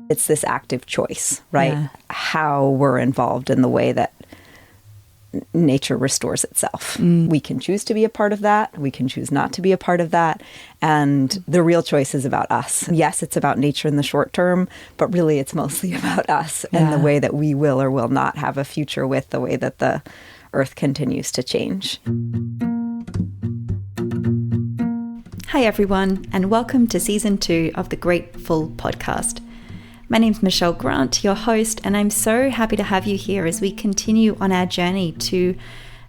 It's this active choice, right? Yeah. How we're involved in the way that nature restores itself. We can choose to be a part of that. We can choose not to be a part of that. And the real choice is about us. Yes, it's about nature in the short term, but really it's mostly about us and the way that we will or will not have a future with the way that the earth continues to change. Hi everyone, and welcome to Season 2 of the Grateful Podcast. My name's Michelle Grant, your host, and I'm so happy to have you here as we continue on our journey to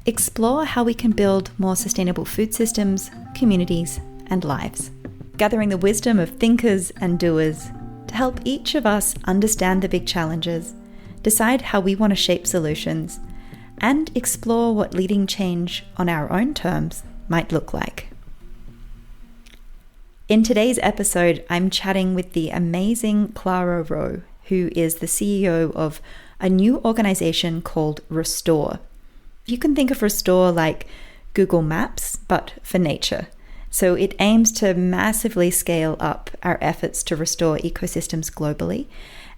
explore how we can build more sustainable food systems, communities, and lives. Gathering the wisdom of thinkers and doers to help each of us understand the big challenges, decide how we want to shape solutions, and explore what leading change on our own terms might look like. In today's episode, I'm chatting with the amazing Clara Rowe, who is the CEO of a new organization called Restor. You can think of Restor like Google Maps, but for nature. So it aims to massively scale up our efforts to restore ecosystems globally,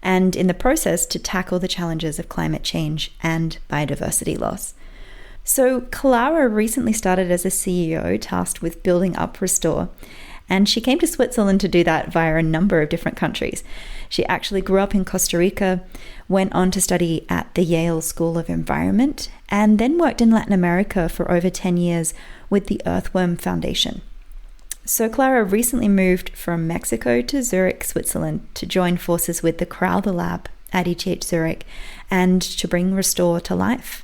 and in the process to tackle the challenges of climate change and biodiversity loss. So Clara recently started as a CEO tasked with building up Restor, and she came to Switzerland to do that via a number of different countries. She actually grew up in Costa Rica, went on to study at the Yale School of Environment, and then worked in Latin America for over 10 years with the Earthworm Foundation. So Clara recently moved from Mexico to Zurich, Switzerland to join forces with the Crowther Lab at ETH Zurich and to bring Restor to life.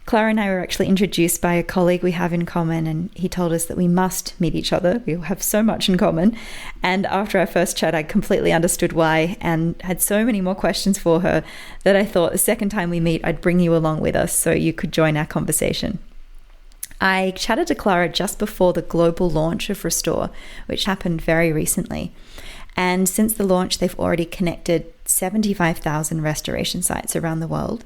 Clara and I were actually introduced by a colleague we have in common, and he told us that we must meet each other. We have so much in common. And after our first chat, I completely understood why and had so many more questions for her that I thought the second time we meet, I'd bring you along with us so you could join our conversation. I chatted to Clara just before the global launch of Restor, which happened very recently. And since the launch, they've already connected 75,000 restoration sites around the world.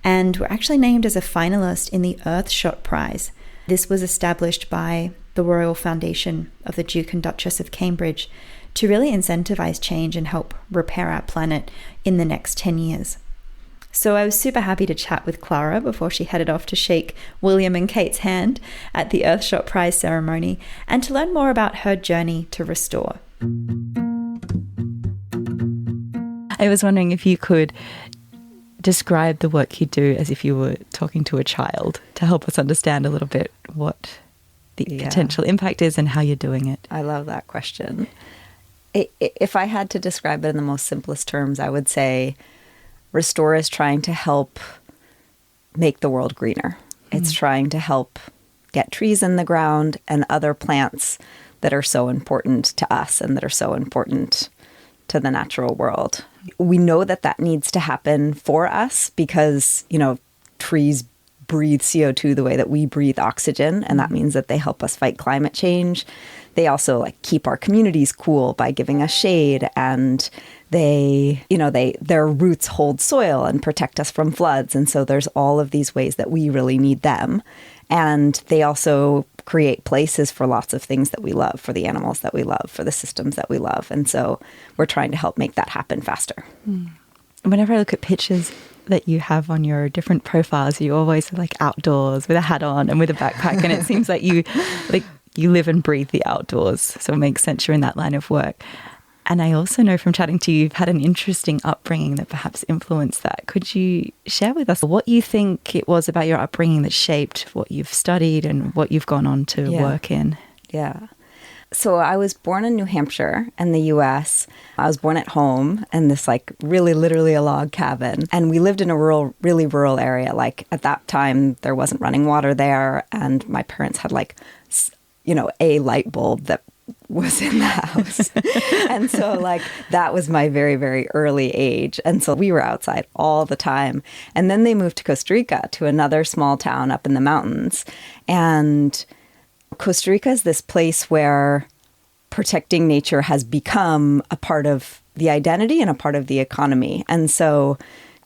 And were actually named as a finalist in the Earthshot Prize. This was established by the Royal Foundation of the Duke and Duchess of Cambridge to really incentivize change and help repair our planet in the next 10 years. So I was super happy to chat with Clara before she headed off to shake William and Kate's hand at the Earthshot Prize ceremony and to learn more about her journey to restore. I was wondering if you could describe the work you do as if you were talking to a child to help us understand a little bit what the potential impact is and how you're doing it. I love that question. If I had to describe it in the most simplest terms, I would say Restor is trying to help make the world greener. It's trying to help get trees in the ground and other plants that are so important to us and that are so important to the natural world. We know that that needs to happen for us because, trees breathe CO2 the way that we breathe oxygen, and that means that they help us fight climate change. They also keep our communities cool by giving us shade, and their roots hold soil and protect us from floods. And so there's all of these ways that we really need them. And they also create places for lots of things that we love, for the animals that we love, for the systems that we love. And so we're trying to help make that happen faster. Whenever I look at pictures that you have on your different profiles, you always are outdoors with a hat on and with a backpack. And it seems like you live and breathe the outdoors. So it makes sense you're in that line of work. And I also know from chatting to you, you've had an interesting upbringing that perhaps influenced that. Could you share with us what you think it was about your upbringing that shaped what you've studied and what you've gone on to work in? Yeah. So I was born in New Hampshire in the U.S. I was born at home in this really literally a log cabin. And we lived in a really rural area. At that time, there wasn't running water there. And my parents had a light bulb that was in the house. And so that was my very, very early age. And so we were outside all the time. And then they moved to Costa Rica, to another small town up in the mountains. And Costa Rica is this place where protecting nature has become a part of the identity and a part of the economy. And so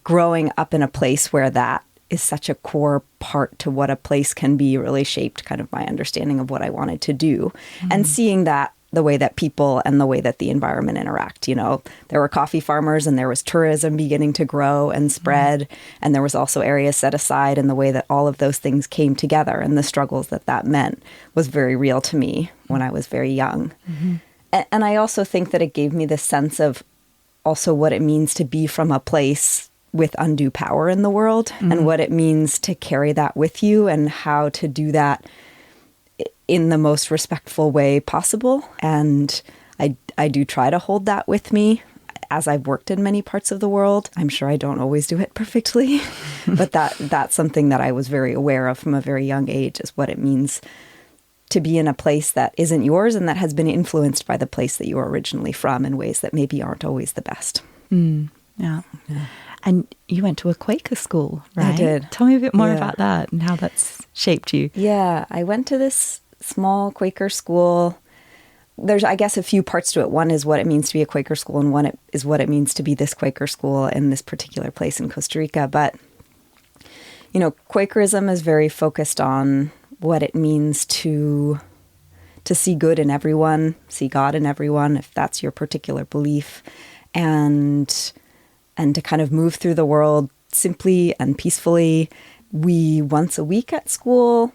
growing up in a place where that is such a core part to what a place can be really shaped kind of my understanding of what I wanted to do. And seeing that the way that people and the way that the environment interact. You know, there were coffee farmers and there was tourism beginning to grow and spread. And there was also areas set aside, and the way that all of those things came together and the struggles that that meant was very real to me when I was very young. And I also think that it gave me this sense of also what it means to be from a place with undue power in the world and what it means to carry that with you and how to do that in the most respectful way possible. And I do try to hold that with me as I've worked in many parts of the world. I'm sure I don't always do it perfectly, but that's something that I was very aware of from a very young age, is what it means to be in a place that isn't yours and that has been influenced by the place that you were originally from in ways that maybe aren't always the best. Yeah. And you went to a Quaker school, right? I did. Tell me a bit more about that and how that's shaped you. Yeah, I went to this small Quaker school. There's, I guess, a few parts to it. One is what it means to be a Quaker school, and one is what it means to be this Quaker school in this particular place in Costa Rica. But, you know, Quakerism is very focused on what it means to see good in everyone, see God in everyone, if that's your particular belief, and to kind of move through the world simply and peacefully. We, once a week at school,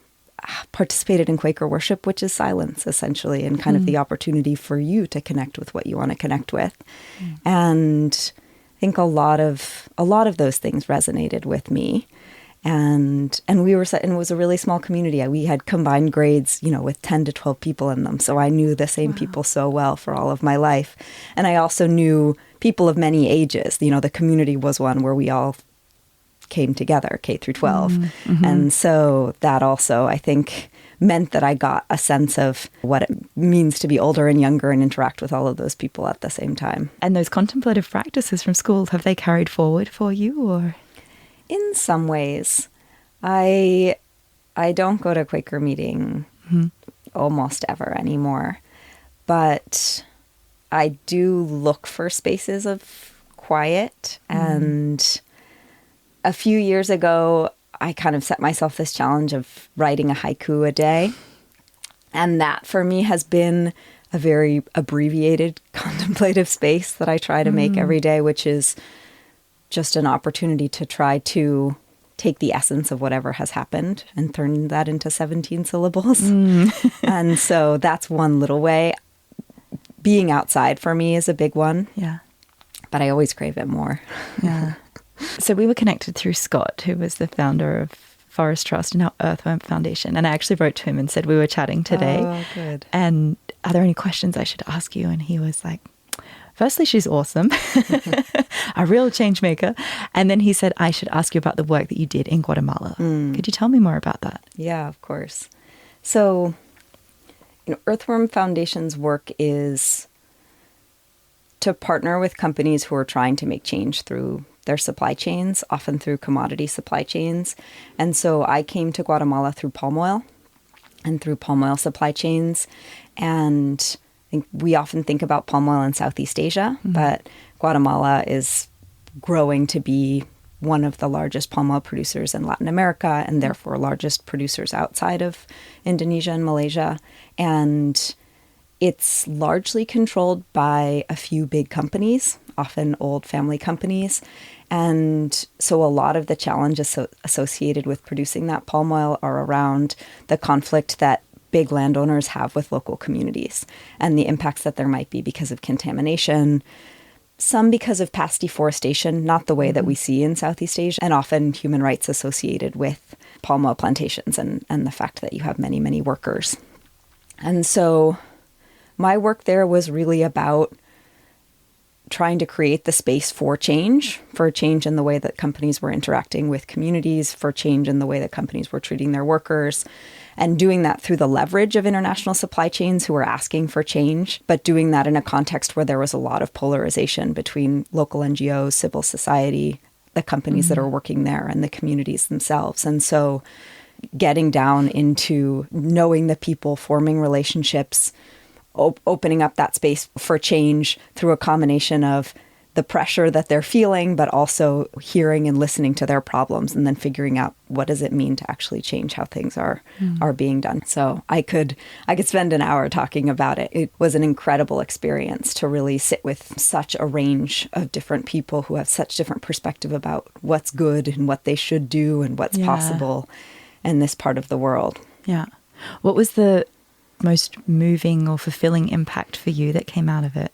participated in Quaker worship, which is silence, essentially, and kind of the opportunity for you to connect with what you want to connect with. And I think a lot of those things resonated with me. And we were, and it was a really small community. We had combined grades, you know, with 10 to 12 people in them. So I knew the same people so well for all of my life. And I also knew people of many ages. You know, the community was one where we all came together, K through 12. And so that also, I think, meant that I got a sense of what it means to be older and younger and interact with all of those people at the same time. And those contemplative practices from school, have they carried forward for you, or? In some ways. I don't go to Quaker meeting almost ever anymore, but I do look for spaces of quiet. And a few years ago, I kind of set myself this challenge of writing a haiku a day. And that for me has been a very abbreviated contemplative space that I try to make every day, which is just an opportunity to try to take the essence of whatever has happened and turn that into 17 syllables. And so that's one little way. Being outside for me is a big one. Yeah. But I always crave it more. Yeah. So we were connected through Scott, who was the founder of Forest Trust and our Earthworm Foundation. And I actually wrote to him and said we were chatting today. Oh, good. And are there any questions I should ask you? And he was like, firstly, she's awesome, a real change maker. And then he said, I should ask you about the work that you did in Guatemala. Could you tell me more about that? Yeah, of course. So, you know, Earthworm Foundation's work is to partner with companies who are trying to make change through their supply chains, often through commodity supply chains. And so I came to Guatemala through palm oil and through palm oil supply chains. And we often think about palm oil in Southeast Asia, but Guatemala is growing to be one of the largest palm oil producers in Latin America, and therefore largest producers outside of Indonesia and Malaysia. And it's largely controlled by a few big companies, often old family companies. And so a lot of the challenges associated with producing that palm oil are around the conflict that big landowners have with local communities and the impacts that there might be because of contamination, some because of past deforestation, not the way that we see in Southeast Asia, and often human rights associated with palm oil plantations and the fact that you have many, many workers. And so my work there was really about trying to create the space for change in the way that companies were interacting with communities, for change in the way that companies were treating their workers, and doing that through the leverage of international supply chains who were asking for change, but doing that in a context where there was a lot of polarization between local NGOs, civil society, the companies that are working there, and the communities themselves. And so getting down into knowing the people, forming relationships, opening up that space for change through a combination of the pressure that they're feeling, but also hearing and listening to their problems and then figuring out what does it mean to actually change how things are being done. So I could spend an hour talking about it. It was an incredible experience to really sit with such a range of different people who have such different perspective about what's good and what they should do and what's possible in this part of the world. Yeah. What was the most moving or fulfilling impact for you that came out of it?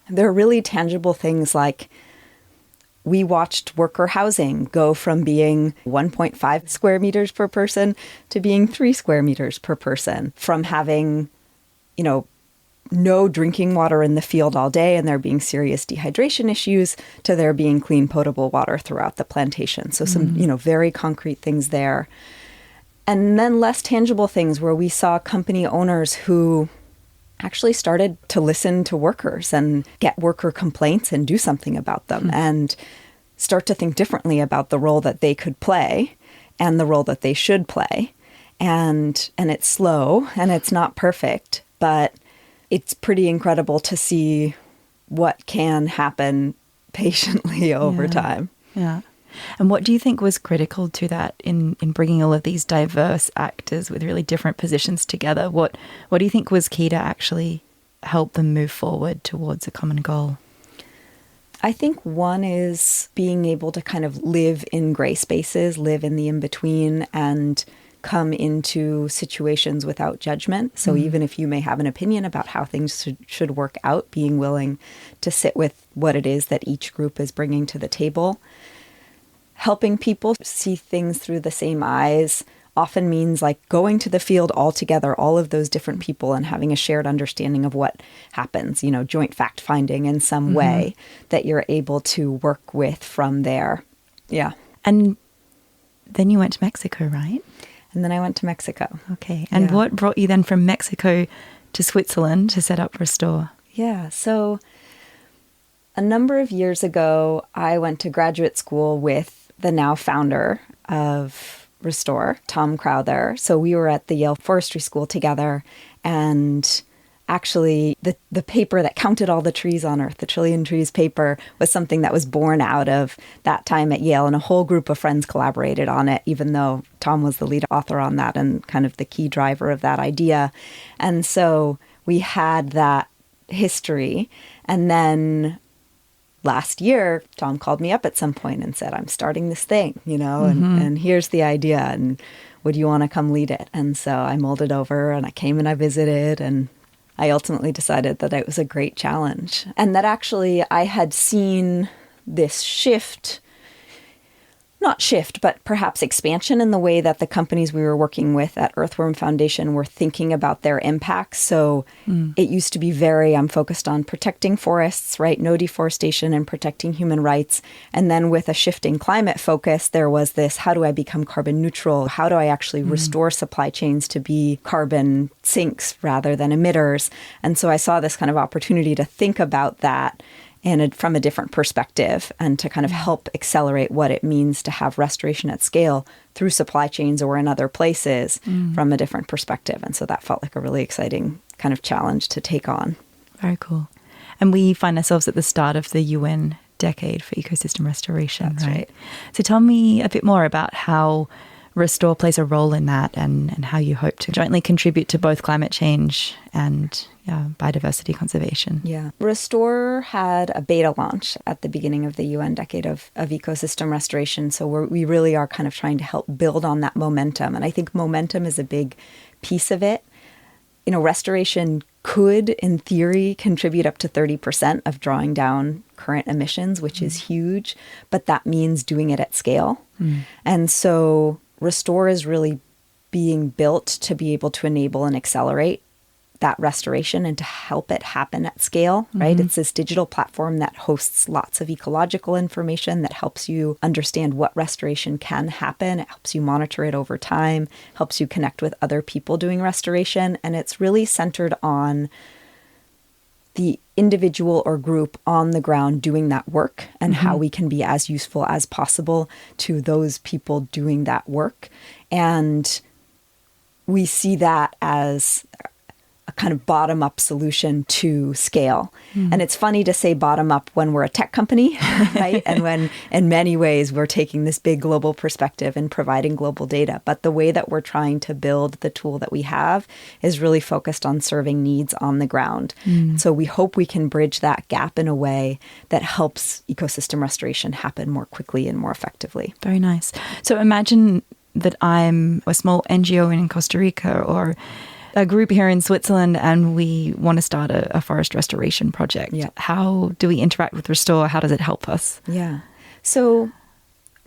There are really tangible things like we watched worker housing go from being 1.5 square meters per person to being 3 square meters per person, from having, no drinking water in the field all day and there being serious dehydration issues to there being clean, potable water throughout the plantation. So some, very concrete things there. And then less tangible things where we saw company owners who actually started to listen to workers and get worker complaints and do something about them and start to think differently about the role that they could play and the role that they should play. And it's slow and it's not perfect, but it's pretty incredible to see what can happen patiently over time. Yeah. And what do you think was critical to that in bringing all of these diverse actors with really different positions together? What do you think was key to actually help them move forward towards a common goal? I think one is being able to kind of live in gray spaces, live in the in-between, and come into situations without judgment. So even if you may have an opinion about how things should work out, being willing to sit with what it is that each group is bringing to the table. Helping people see things through the same eyes often means like going to the field all together, all of those different people, and having a shared understanding of what happens, joint fact finding in some way that you're able to work with from there. Yeah. And then you went to Mexico, right? And then I went to Mexico. Okay. And what brought you then from Mexico to Switzerland to set up Restor? Yeah. So a number of years ago, I went to graduate school with the now founder of Restor, Tom Crowther. So we were at the Yale Forestry School together, and actually the paper that counted all the trees on Earth, the Trillion Trees paper, was something that was born out of that time at Yale, and a whole group of friends collaborated on it, even though Tom was the lead author on that and kind of the key driver of that idea. And so we had that history, and then last year, Tom called me up at some point and said, I'm starting this thing, and here's the idea, and would you want to come lead it? And so I mulled it over, and I came and I visited, and I ultimately decided that it was a great challenge. And that actually I had seen this not shift, but perhaps expansion in the way that the companies we were working with at Earthworm Foundation were thinking about their impacts. So it used to be I'm focused on protecting forests, right? No deforestation and protecting human rights. And then with a shifting climate focus, there was this, how do I become carbon neutral? How do I actually restore supply chains to be carbon sinks rather than emitters? And so I saw this kind of opportunity to think about that from a different perspective and to kind of help accelerate what it means to have restoration at scale through supply chains or in other places from a different perspective. And so that felt like a really exciting kind of challenge to take on. Very cool. And we find ourselves at the start of the UN decade for ecosystem restoration. That's right. So tell me a bit more about how Restor plays a role in that and how you hope to jointly contribute to both climate change and biodiversity conservation. Yeah. Restor had a beta launch at the beginning of the UN decade of ecosystem restoration. So we really are kind of trying to help build on that momentum. And I think momentum is a big piece of it. Restoration could, in theory, contribute up to 30% of drawing down current emissions, which is huge. But that means doing it at scale. And so Restor is really being built to be able to enable and accelerate that restoration and to help it happen at scale, right? It's this digital platform that hosts lots of ecological information that helps you understand what restoration can happen. It helps you monitor it over time, helps you connect with other people doing restoration. And it's really centered on the individual or group on the ground doing that work and how we can be as useful as possible to those people doing that work. And we see that as a kind of bottom-up solution to scale. And it's funny to say bottom-up when we're a tech company, right? And when in many ways we're taking this big global perspective and providing global data. But the way that we're trying to build the tool that we have is really focused on serving needs on the ground. So we hope we can bridge that gap in a way that helps ecosystem restoration happen more quickly and more effectively. Very nice. So imagine that I'm a small NGO in Costa Rica or a group here in Switzerland and we want to start a forest restoration project. Yeah. How do we interact with Restor? How does it help us? Yeah. So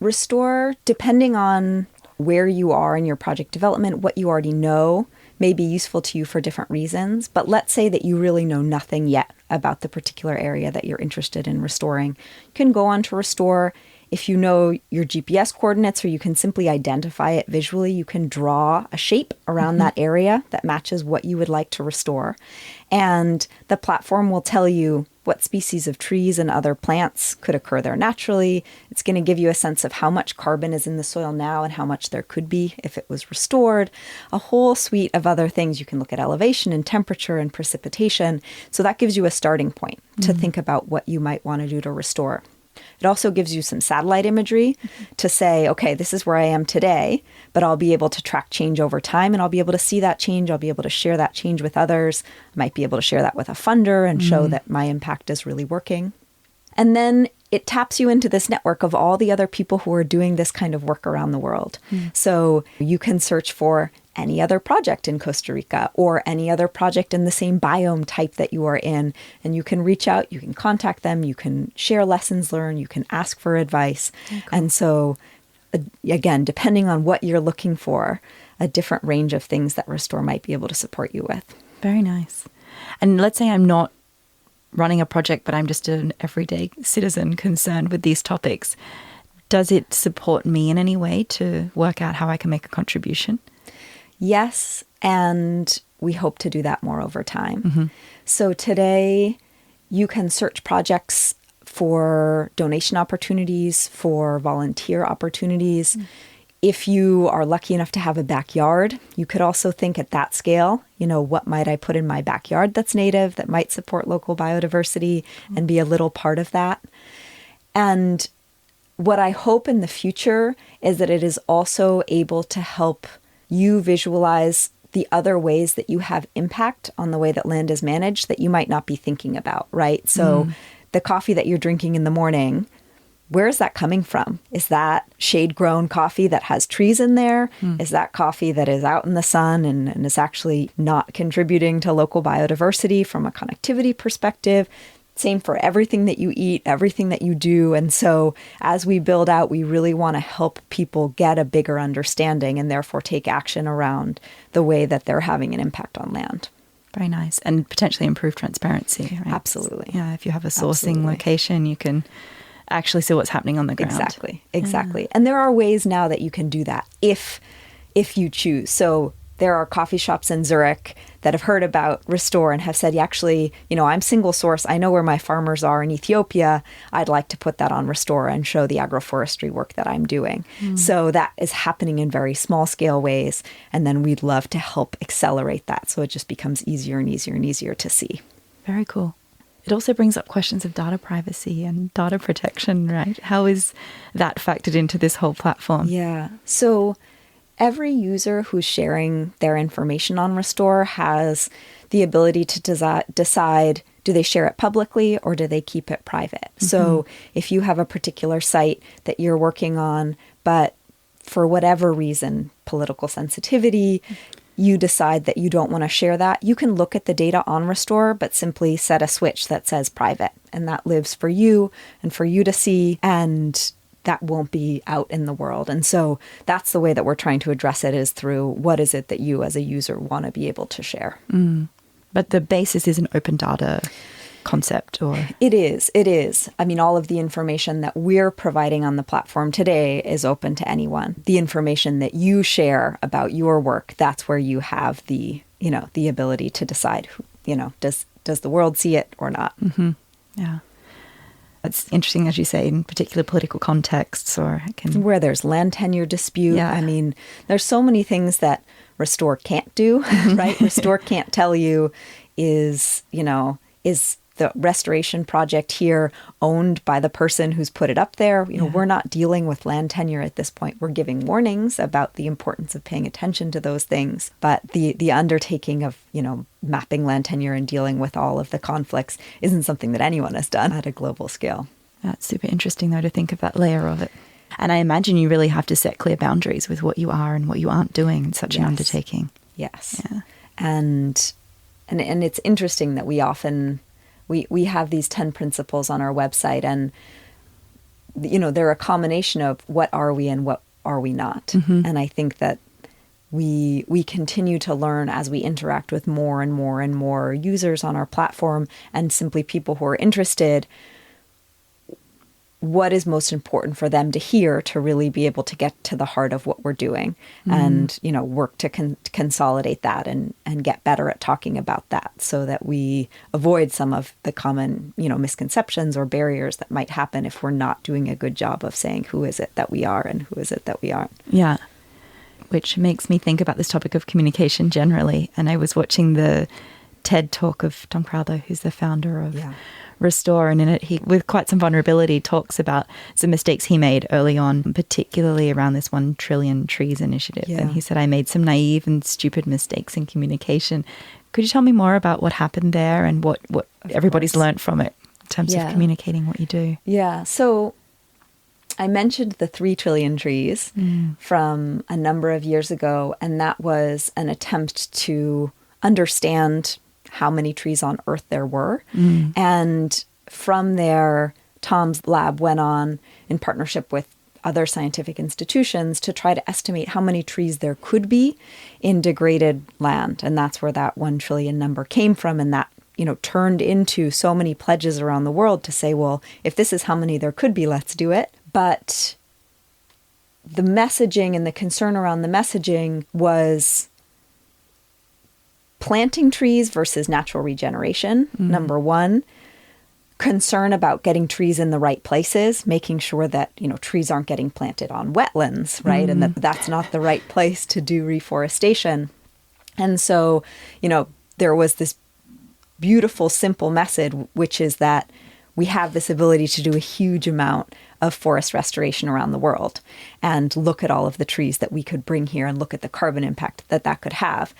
Restor, depending on where you are in your project development, what you already know may be useful to you for different reasons. But let's say that you really know nothing yet about the particular area that you're interested in restoring. You can go on to Restor. If you know your GPS coordinates or you can simply identify it visually, you can draw a shape around that area that matches what you would like to restore. And the platform will tell you what species of trees and other plants could occur there naturally. It's going to give you a sense of how much carbon is in the soil now and how much there could be if it was restored. A whole suite of other things. You can look at elevation and temperature and precipitation. So that gives you a starting point to think about what you might want to do to restore. It also gives you some satellite imagery to say, okay, this is where I am today, but I'll be able to track change over time and I'll be able to see that change. I'll be able to share that change with others. I might be able to share that with a funder and show that my impact is really working. And then it taps you into this network of all the other people who are doing this kind of work around the world. So you can search for any other project in Costa Rica or any other project in the same biome type that you are in. And you can reach out, you can contact them, you can share lessons learned, you can ask for advice. Okay. And so, again, depending on what you're looking for, a different range of things that Restor might be able to support you with. Very nice. And let's say I'm not running a project, but I'm just an everyday citizen concerned with these topics. Does it support me in any way to work out how I can make a contribution? Yes, and we hope to do that more over time. So today, you can search projects for donation opportunities, for volunteer opportunities. If you are lucky enough to have a backyard, you could also think at that scale, you know, what might I put in my backyard that's native, that might support local biodiversity and be a little part of that. And what I hope in the future is that it is also able to help you visualize the other ways that you have impact on the way that land is managed that you might not be thinking about, right? So the coffee that you're drinking in the morning, where is that coming from? Is that shade-grown coffee that has trees in there? Is that coffee that is out in the sun and is actually not contributing to local biodiversity from a connectivity perspective? Same for everything that you eat, everything that you do. And so as we build out, we really want to help people get a bigger understanding and therefore take action around the way that they're having an impact on land. Very nice. And potentially improve transparency, right? Absolutely. Yeah, if you have a sourcing location, you can actually see what's happening on the ground. Exactly. And there are ways now that you can do that if you choose. So there are coffee shops in Zurich that have heard about Restor and have said, actually, you know, I'm single source. I know where my farmers are in Ethiopia. I'd like to put that on Restor and show the agroforestry work that I'm doing. So that is happening in very small scale ways. And then we'd love to help accelerate that so it just becomes easier and easier and easier to see. Very cool. It also brings up questions of data privacy and data protection, right? How is that factored into this whole platform? Yeah. So every user who's sharing their information on Restor has the ability to decide, do they share it publicly or do they keep it private? So if you have a particular site that you're working on, but for whatever reason, political sensitivity, you decide that you don't want to share that, you can look at the data on Restor, but simply set a switch that says private. And that lives for you and for you to see, and that won't be out in the world. And so that's the way that we're trying to address it, is through what is it that you as a user want to be able to share. But the basis is an open data concept, or? It is. I mean, all of the information that we're providing on the platform today is open to anyone. The information that you share about your work, that's where you have the ability to decide, does the world see it or not? Yeah. It's interesting, as you say, in particular political contexts, or where there's land tenure dispute. Yeah. I mean, there's so many things that Restor can't do, right? Restor can't tell you, is the restoration project here owned by the person who's put it up there? We're not dealing with land tenure at this point. We're giving warnings about the importance of paying attention to those things. But the undertaking of, mapping land tenure and dealing with all of the conflicts isn't something that anyone has done at a global scale. That's super interesting, though, to think of that layer of it. And I imagine you really have to set clear boundaries with what you are and what you aren't doing in such an undertaking. Yes. Yeah. And it's interesting that we often... We have these 10 principles on our website, and, they're a combination of what are we and what are we not. Mm-hmm. And I think that we continue to learn as we interact with more and more and more users on our platform, and simply people who are interested, what is most important for them to hear to really be able to get to the heart of what we're doing, and, work to consolidate that and get better at talking about that, so that we avoid some of the common, misconceptions or barriers that might happen if we're not doing a good job of saying who is it that we are and who is it that we aren't. Yeah. Which makes me think about this topic of communication generally. And I was watching the TED talk of Tom Crowther, who's the founder of Restor, and in it he, with quite some vulnerability, talks about some mistakes he made early on, particularly around this 1 trillion trees initiative. Yeah. And he said, I made some naive and stupid mistakes in communication. Could you tell me more about what happened there and what everybody's learned from it in terms of communicating what you do? Yeah. So I mentioned the 3 trillion trees from a number of years ago, and that was an attempt to understand how many trees on Earth there were. And from there, Tom's lab went on in partnership with other scientific institutions to try to estimate how many trees there could be in degraded land. And that's where that 1 trillion number came from. And that, turned into so many pledges around the world to say, well, if this is how many there could be, let's do it. But the messaging and the concern around the messaging was planting trees versus natural regeneration, number one. Concern about getting trees in the right places, making sure that, trees aren't getting planted on wetlands, right? And that's not the right place to do reforestation. And so, there was this beautiful, simple message, which is that we have this ability to do a huge amount of forest restoration around the world, and look at all of the trees that we could bring here and look at the carbon impact that could have.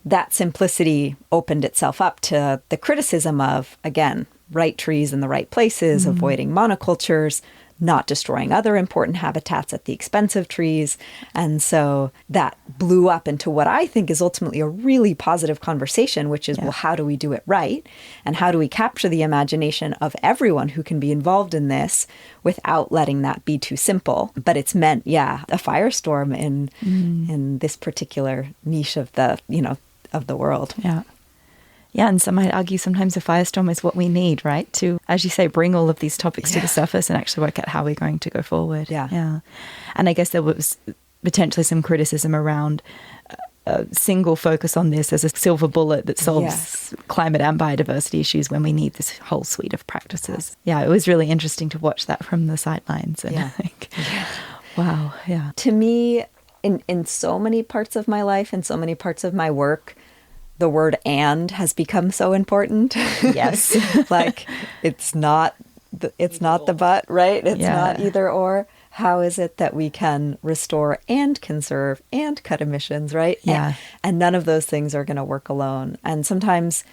That simplicity opened itself up to the criticism of, again, right trees in the right places, avoiding monocultures, not destroying other important habitats at the expense of trees. And so that blew up into what I think is ultimately a really positive conversation, which is, well, how do we do it right? And how do we capture the imagination of everyone who can be involved in this without letting that be too simple? But it's meant, a firestorm in this particular niche of the, of the world. Yeah. Yeah, and some might argue sometimes a firestorm is what we need, right? To, as you say, bring all of these topics to the surface and actually work out how we're going to go forward. Yeah. And I guess there was potentially some criticism around a single focus on this as a silver bullet that solves climate and biodiversity issues when we need this whole suite of practices. Yeah, it was really interesting to watch that from the sidelines. And I think, wow, To me, in so many parts of my life and so many parts of my work, the word "and" has become so important. Yes. Like it's not the but, right? It's not either or. How is it that we can restore and conserve and cut emissions, right? Yeah. And none of those things are going to work alone. And sometimes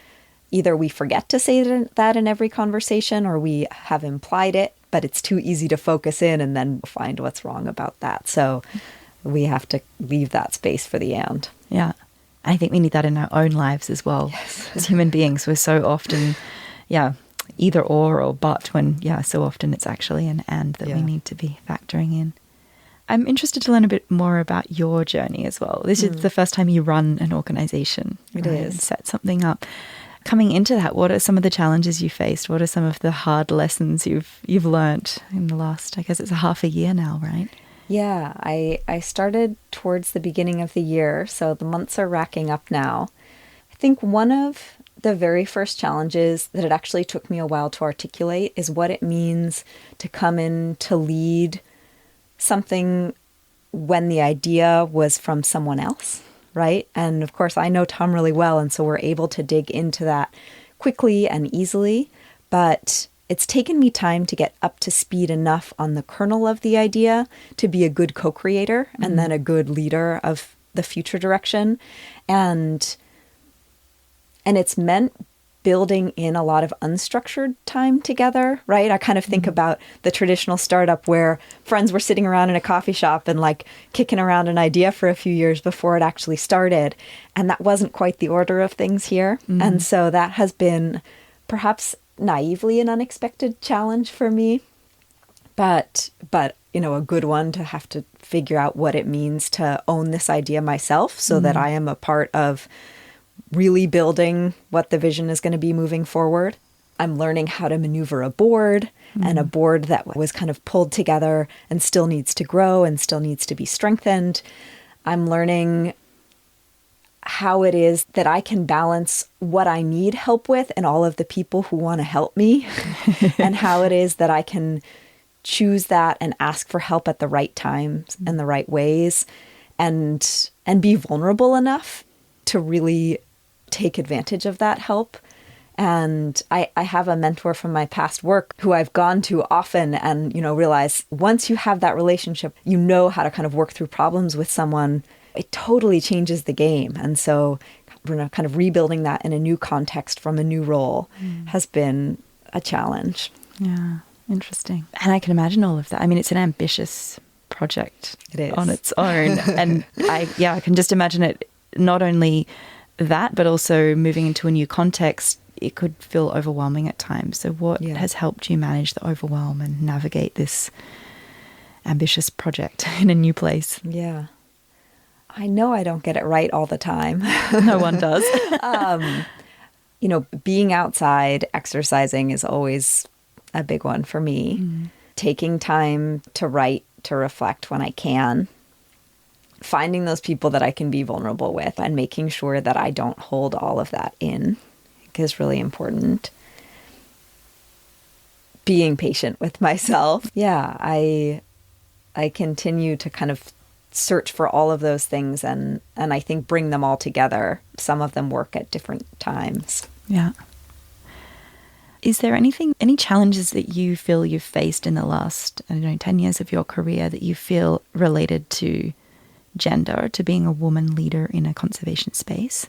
either we forget to say that in every conversation, or we have implied it, but it's too easy to focus in and then find what's wrong about that. So we have to leave that space for the "and." Yeah. I think we need that in our own lives as well. Yes. As human beings, we're so often, either or but, when, so often it's actually an "and" that we need to be factoring in. I'm interested to learn a bit more about your journey as well. This is the first time you run an organization. It is. And set something up. Coming into that, what are some of the challenges you faced? What are some of the hard lessons you've learnt in the last, I guess it's a half a year now, right? Yeah, I started towards the beginning of the year, so the months are racking up now. I think one of the very first challenges that it actually took me a while to articulate is what it means to come in to lead something when the idea was from someone else, right? And of course, I know Tom really well, and so we're able to dig into that quickly and easily. But it's taken me time to get up to speed enough on the kernel of the idea to be a good co-creator and then a good leader of the future direction. And it's meant building in a lot of unstructured time together, right? I kind of think about the traditional startup where friends were sitting around in a coffee shop and like kicking around an idea for a few years before it actually started. And that wasn't quite the order of things here. And so that has been perhaps naively an unexpected challenge for me, but you know, a good one to have to figure out what it means to own this idea myself so that I am a part of really building what the vision is going to be moving forward. I'm learning how to maneuver a board and a board that was kind of pulled together and still needs to grow and still needs to be strengthened. I'm learning how it is that I can balance what I need help with and all of the people who want to help me and how it is that I can choose that and ask for help at the right times and the right ways and be vulnerable enough to really take advantage of that help. And I have a mentor from my past work who I've gone to often and, you know, realize once you have that relationship, you know how to kind of work through problems with someone. It totally changes the game. And so kind of rebuilding that in a new context from a new role has been a challenge. Yeah, interesting. And I can imagine all of that. I mean, it's an ambitious project. It is. On its own. And I can just imagine it, not only that, but also moving into a new context, it could feel overwhelming at times. So what has helped you manage the overwhelm and navigate this ambitious project in a new place? Yeah. I know I don't get it right all the time. No one does. You know, being outside, exercising is always a big one for me. Taking time to write, to reflect when I can. Finding those people that I can be vulnerable with and making sure that I don't hold all of that in is really important. Being patient with myself. Yeah, I continue to kind of search for all of those things and I think bring them all together. Some of them work at different times. Yeah. Is there any challenges that you feel you've faced in the last, 10 years of your career that you feel related to gender, to being a woman leader in a conservation space?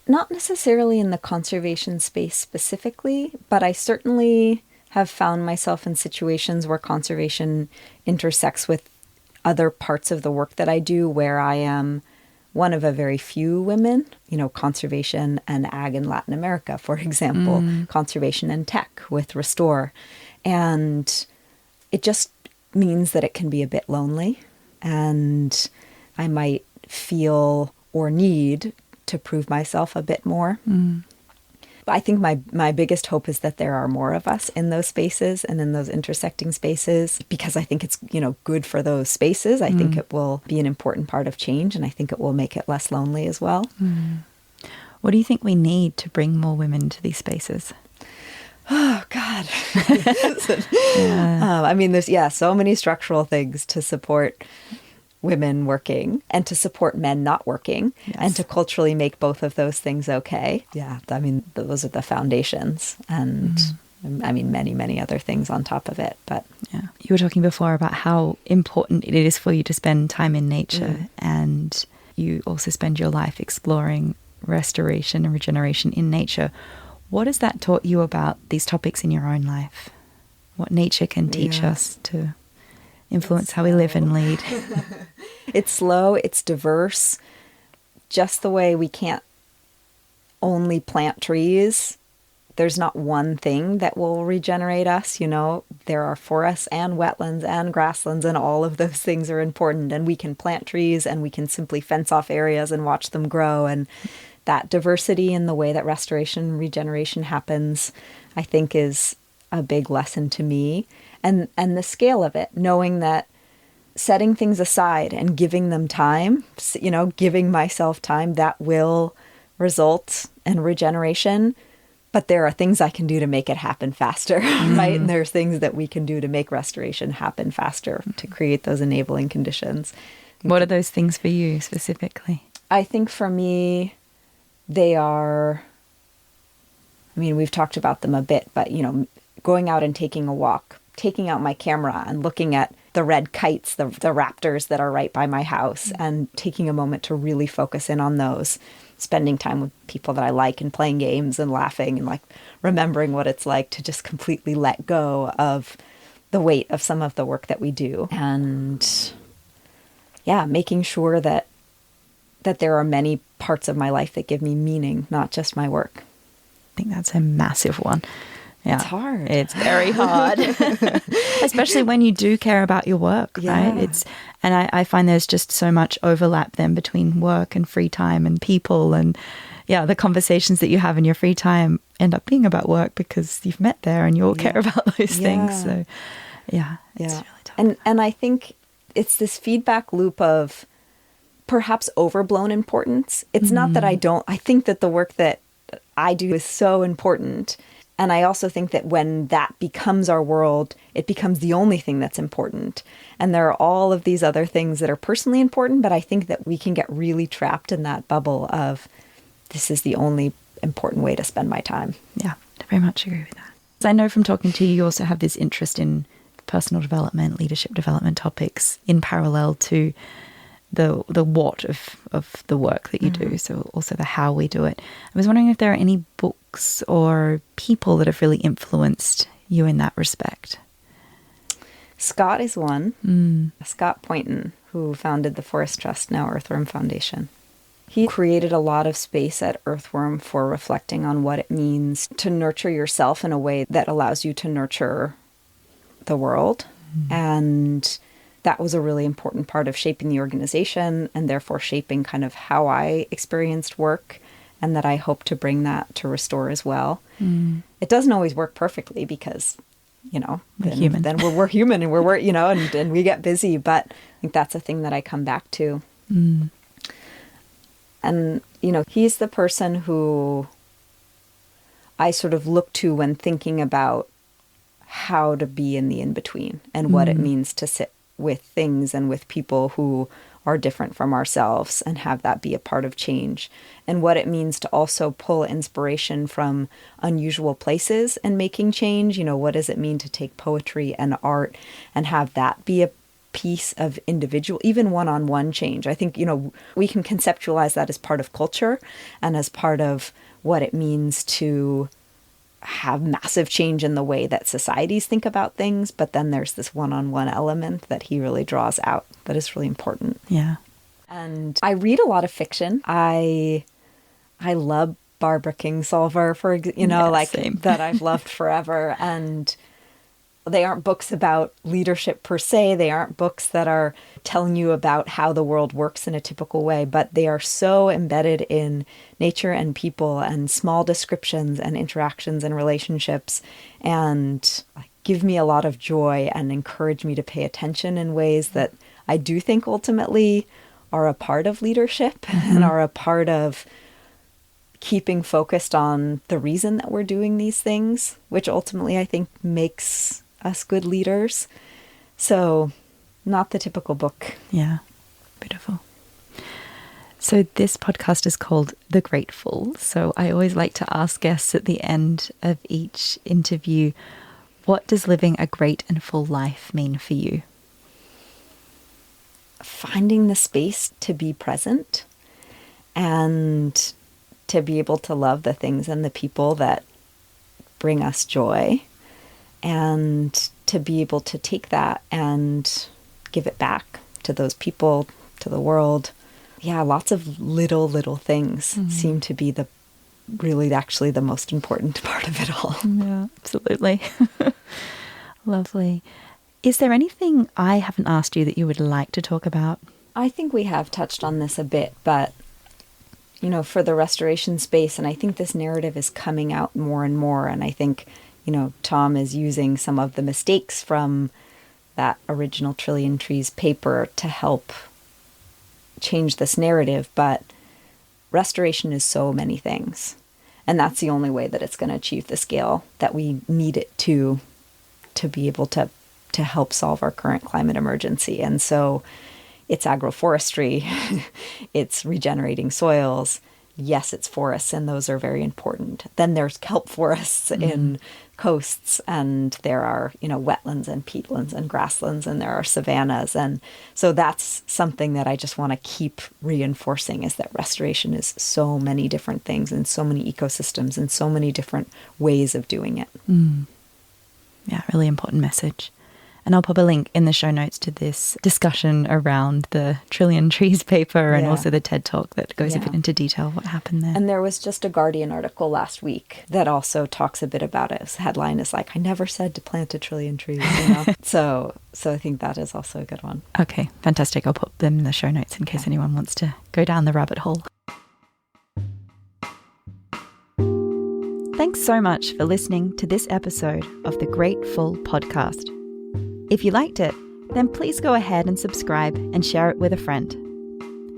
Not necessarily in the conservation space specifically, but I certainly have found myself in situations where conservation intersects with other parts of the work that I do, where I am one of a very few women, conservation and ag in Latin America, for example, conservation and tech with Restor. And it just means that it can be a bit lonely, and I might feel or need to prove myself a bit more. I think my biggest hope is that there are more of us in those spaces and in those intersecting spaces, because I think it's, good for those spaces. I think it will be an important part of change, and I think it will make it less lonely as well. What do you think we need to bring more women to these spaces? Oh, God. There's so many structural things to support women working and to support men not working, and to culturally make both of those things okay. Yeah, those are the foundations, and many, many other things on top of it. But yeah, you were talking before about how important it is for you to spend time in nature, and you also spend your life exploring restoration and regeneration in nature. What has that taught you about these topics in your own life? What nature can teach us to influence how we live and lead? It's slow, it's diverse, just the way we can't only plant trees. There's not one thing that will regenerate us, There are forests and wetlands and grasslands, and all of those things are important. And we can plant trees, and we can simply fence off areas and watch them grow. And that diversity in the way that restoration and regeneration happens, I think, is a big lesson to me. And the scale of it, knowing that setting things aside and giving them time, giving myself time, that will result in regeneration. But there are things I can do to make it happen faster, right? And there's things that we can do to make restoration happen faster, to create those enabling conditions. What are those things for you specifically? I think for me, they are, I mean, we've talked about them a bit, but, going out and taking a walk, taking out my camera and looking at the red kites, the raptors that are right by my house, and taking a moment to really focus in on those, spending time with people that I like and playing games and laughing and like remembering what it's like to just completely let go of the weight of some of the work that we do. And yeah, making sure that there are many parts of my life that give me meaning, not just my work. I think that's a massive one. Yeah. It's hard. It's very hard, especially when you do care about your work, right? And I find there's just so much overlap then between work and free time and people, and the conversations that you have in your free time end up being about work because you've met there and you all care about those things. So it's really tough. And I think it's this feedback loop of perhaps overblown importance. It's not that I think that the work that I do is so important. And I also think that when that becomes our world, it becomes the only thing that's important. And there are all of these other things that are personally important, but I think that we can get really trapped in that bubble of this is the only important way to spend my time. Yeah, I very much agree with that. So I know from talking to you, you also have this interest in personal development, leadership development topics in parallel to the what of the work that you do, so also the how we do it. I was wondering if there are any books or people that have really influenced you in that respect. Scott is one. Scott Poynton, who founded the Forest Trust, now Earthworm Foundation. He created a lot of space at Earthworm for reflecting on what it means to nurture yourself in a way that allows you to nurture the world. And that was a really important part of shaping the organization and therefore shaping kind of how I experienced work, and that I hope to bring that to Restor as well. It doesn't always work perfectly because, we're human. Then we're human and we're and we get busy, but I think that's a thing that I come back to. And, he's the person who I sort of look to when thinking about how to be in the in-between and what it means to sit with things and with people who are different from ourselves and have that be a part of change, and what it means to also pull inspiration from unusual places and making change. What does it mean to take poetry and art and have that be a piece of individual, even one-on-one change? I think, we can conceptualize that as part of culture and as part of what it means to have massive change in the way that societies think about things, but then there's this one-on-one element that he really draws out that is really important. Yeah. And I read a lot of fiction. I love Barbara Kingsolver, same. that I've loved forever. And they aren't books about leadership per se. They aren't books that are telling you about how the world works in a typical way, but they are so embedded in nature and people and small descriptions and interactions and relationships, and give me a lot of joy and encourage me to pay attention in ways that I do think ultimately are a part of leadership and are a part of keeping focused on the reason that we're doing these things, which ultimately I think makes us good leaders. So not the typical book. Yeah, beautiful. So this podcast is called The Grateful. So I always like to ask guests at the end of each interview, what does living a great and full life mean for you? Finding the space to be present and to be able to love the things and the people that bring us joy, and to be able to take that and give it back to those people, to the world. Yeah, lots of little things seem to be actually the most important part of it all. Yeah, absolutely. Lovely. Is there anything I haven't asked you that you would like to talk about? I think we have touched on this a bit, but for the restoration space, and I think this narrative is coming out more and more, and I think Tom is using some of the mistakes from that original Trillion Trees paper to help change this narrative. But restoration is so many things, and that's the only way that it's going to achieve the scale that we need it to be able to help solve our current climate emergency. And so, it's agroforestry, it's regenerating soils. Yes, it's forests, and those are very important. Then there's kelp forests in coasts, and there are, wetlands and peatlands and grasslands, and there are savannas. And so that's something that I just want to keep reinforcing, is that restoration is so many different things and so many ecosystems and so many different ways of doing it. Yeah, really important message. And I'll pop a link in the show notes to this discussion around the Trillion Trees paper and also the TED Talk that goes a bit into detail what happened there. And there was just a Guardian article last week that also talks a bit about it. The headline is like, I never said to plant a trillion trees, So I think that is also a good one. Okay, fantastic. I'll put them in the show notes in case anyone wants to go down the rabbit hole. Thanks so much for listening to this episode of the Grateful Podcast. If you liked it, then please go ahead and subscribe and share it with a friend.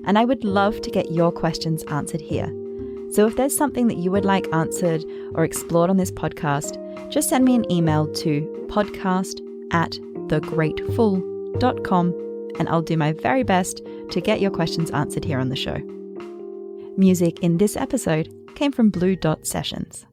And I would love to get your questions answered here. So if there's something that you would like answered or explored on this podcast, just send me an email to podcast@thegrateful.com and I'll do my very best to get your questions answered here on the show. Music in this episode came from Blue Dot Sessions.